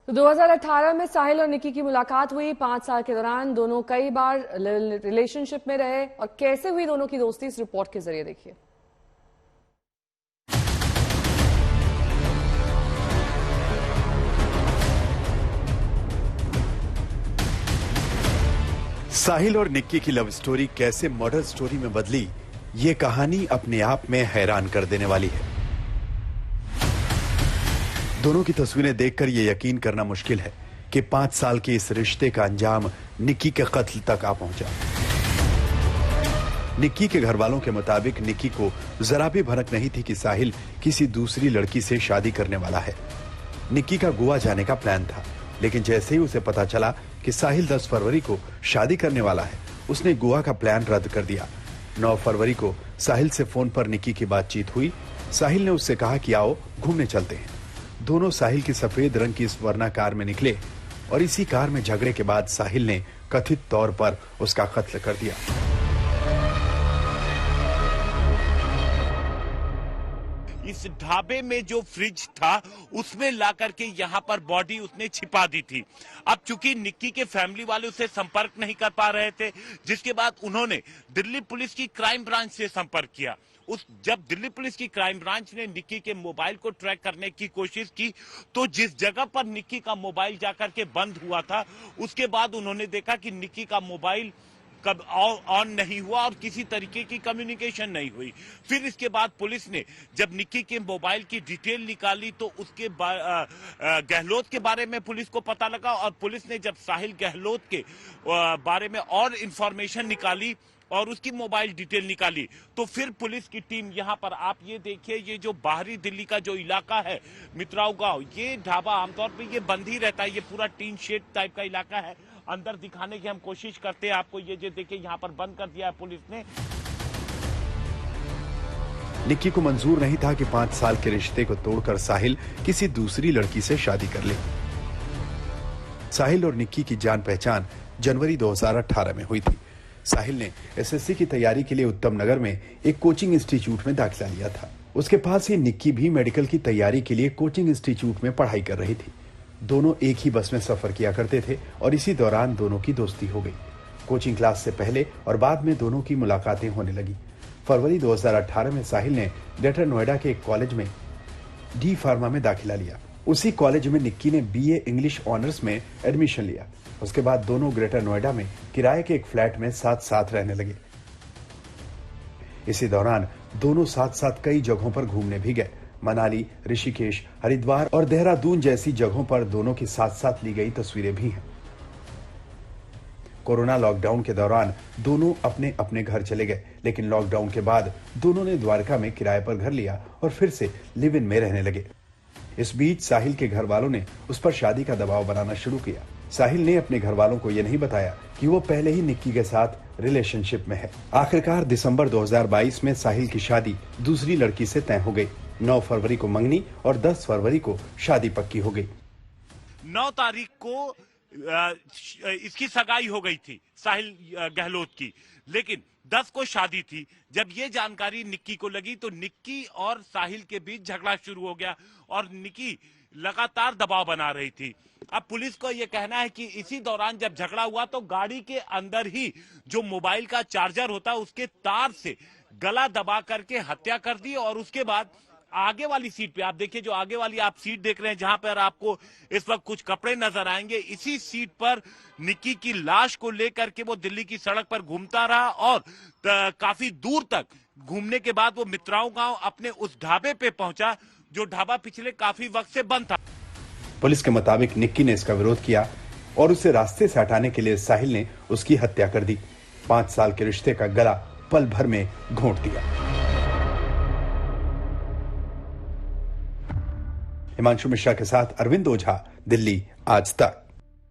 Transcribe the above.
तो 2018 में साहिल और निक्की की मुलाकात हुई। 5 साल के दौरान दोनों कई बार रिलेशनशिप में रहे और कैसे हुई दोनों की दोस्ती इस रिपोर्ट के जरिए देखिए। साहिल और निक्की की लव स्टोरी कैसे मर्डर स्टोरी में बदली, ये कहानी अपने आप में हैरान कर देने वाली है। दोनों की तस्वीरें देखकर यह यकीन करना मुश्किल है कि 5 साल के इस रिश्ते का अंजाम निक्की के कत्ल तक आ पहुंचा। निक्की के घर वालों के मुताबिक निक्की को जरा भी भनक नहीं थी कि साहिल किसी दूसरी लड़की से शादी करने वाला है। निक्की का गोवा जाने का प्लान था, लेकिन जैसे ही उसे पता चला कि साहिल 10 फरवरी को शादी करने वाला है, उसने गोवा का प्लान रद्द कर दिया। 9 फरवरी को साहिल से फोन पर निक्की की बातचीत हुई। साहिल ने उससे कहा कि आओ घूमने चलते हैं। दोनों साहिल की सफेद रंग की इस वरना कार में निकले और इसी कार में झगड़े के बाद साहिल ने कथित तौर पर उसका कत्ल कर दिया। इस ढाबे में जो फ्रिज था उसमें ला करके यहाँ पर बॉडी उसने छिपा दी थी। अब चूंकि निक्की के फैमिली वाले उसे संपर्क नहीं कर पा रहे थे, जिसके बाद उन्होंने दिल्ली पुलिस की क्राइम ब्रांच से संपर्क किया। जब दिल्ली पुलिस की क्राइम ब्रांच ने निक्की के मोबाइल को ट्रैक करने की कोशिश की, तो जिस जगह पर निक्की का मोबाइल जाकर के बंद हुआ था, उसके बाद उन्होंने देखा कि निक्की का मोबाइल कब ऑन नहीं हुआ और किसी तरीके की कम्युनिकेशन नहीं हुई। फिर इसके बाद पुलिस ने जब निक्की के मोबाइल की डिटेल निकाली तो उसके गहलोत के बारे में पुलिस को पता लगा, और पुलिस ने जब साहिल गहलोत के बारे में और इंफॉर्मेशन निकाली और उसकी मोबाइल डिटेल निकाली, तो फिर पुलिस की टीम यहाँ पर, आप ये देखिए, ये जो बाहरी दिल्ली का जो इलाका है मित्राऊ गांव, ये ढाबा आमतौर पे ये बंद ही रहता है, ये पूरा टीन शेड टाइप का इलाका है। अंदर दिखाने की हम कोशिश करते हैं आपको, ये जो देखिए यहाँ पर बंद कर दिया है पुलिस ने। निक्की को मंजूर नहीं था कि 5 साल के रिश्ते को तोड़कर साहिल किसी दूसरी लड़की से शादी कर ले। साहिल और निक्की की जान पहचान जनवरी 2018 में हुई थी। साहिल ने एसएससी की तैयारी के लिए उत्तम नगर में एक कोचिंग इंस्टीट्यूट में दाखिला लिया था। उसके पास ही निक्की भी मेडिकल की तैयारी के लिए कोचिंग इंस्टीट्यूट में पढ़ाई कर रही थी। दोनों एक ही बस में सफर किया करते थे और इसी दौरान दोनों की दोस्ती हो गई। कोचिंग क्लास से पहले और बाद में दोनों की मुलाकातें होने लगी। फरवरी 2018 में साहिल ने ग्रेटर नोएडा के एक कॉलेज में डी फार्मा में दाखिला लिया। उसी कॉलेज में निक्की ने बीए इंग्लिश ऑनर्स में एडमिशन लिया। उसके बाद दोनों ग्रेटर नोएडा में किराए के एक फ्लैट में साथ साथ रहने लगे। इसी दौरान दोनों साथ साथ कई जगहों पर घूमने भी गए। मनाली, ऋषिकेश, हरिद्वार और देहरादून जैसी जगहों पर दोनों की साथ साथ ली गई तस्वीरें भी हैं। कोरोना लॉकडाउन के दौरान दोनों अपने अपने घर चले गए, लेकिन लॉकडाउन के बाद दोनों ने द्वारका में किराए पर घर लिया और फिर से लिव इन में रहने लगे। इस बीच साहिल के घर वालों ने उस पर शादी का दबाव बनाना शुरू किया। साहिल ने अपने घर वालों को यह नहीं बताया कि वो पहले ही निक्की के साथ रिलेशनशिप में है। आखिरकार दिसंबर 2022 में साहिल की शादी दूसरी लड़की से तय हो गई। 9 फरवरी को मंगनी और 10 फरवरी को शादी पक्की हो गई। 9 तारीख को इसकी सगाई हो गई थी साहिल गहलोत की, लेकिन 10 को शादी थी। जब ये जानकारी निक्की को लगी तो निक्की और साहिल के बीच झगड़ा शुरू हो गया और निक्की लगातार दबाव बना रही थी। अब पुलिस को यह कहना है कि इसी दौरान जब झगड़ा हुआ तो गाड़ी के अंदर ही जो मोबाइल का चार्जर होता है उसके तार से गला दबा करके हत्या कर दी, और उसके बाद आगे वाली सीट पे, आप देखिए जो आगे वाली आप सीट देख रहे हैं जहां पर आपको इस वक्त कुछ कपड़े नजर आएंगे, इसी सीट पर निक्की की लाश को लेकर के वो दिल्ली की सड़क पर घूमता रहा और काफी दूर तक घूमने के बाद वो मित्राऊ गांव अपने उस ढाबे पे पहुंचा जो ढाबा पिछले काफी वक्त से बंद था। पुलिस के मुताबिक निक्की ने इसका विरोध किया और उसे रास्ते से हटाने के लिए साहिल ने उसकी हत्या कर दी। 5 साल के रिश्ते का गला पल भर में घोंट दिया। हिमांशु मिश्रा के साथ अरविंद ओझा, दिल्ली आज तक।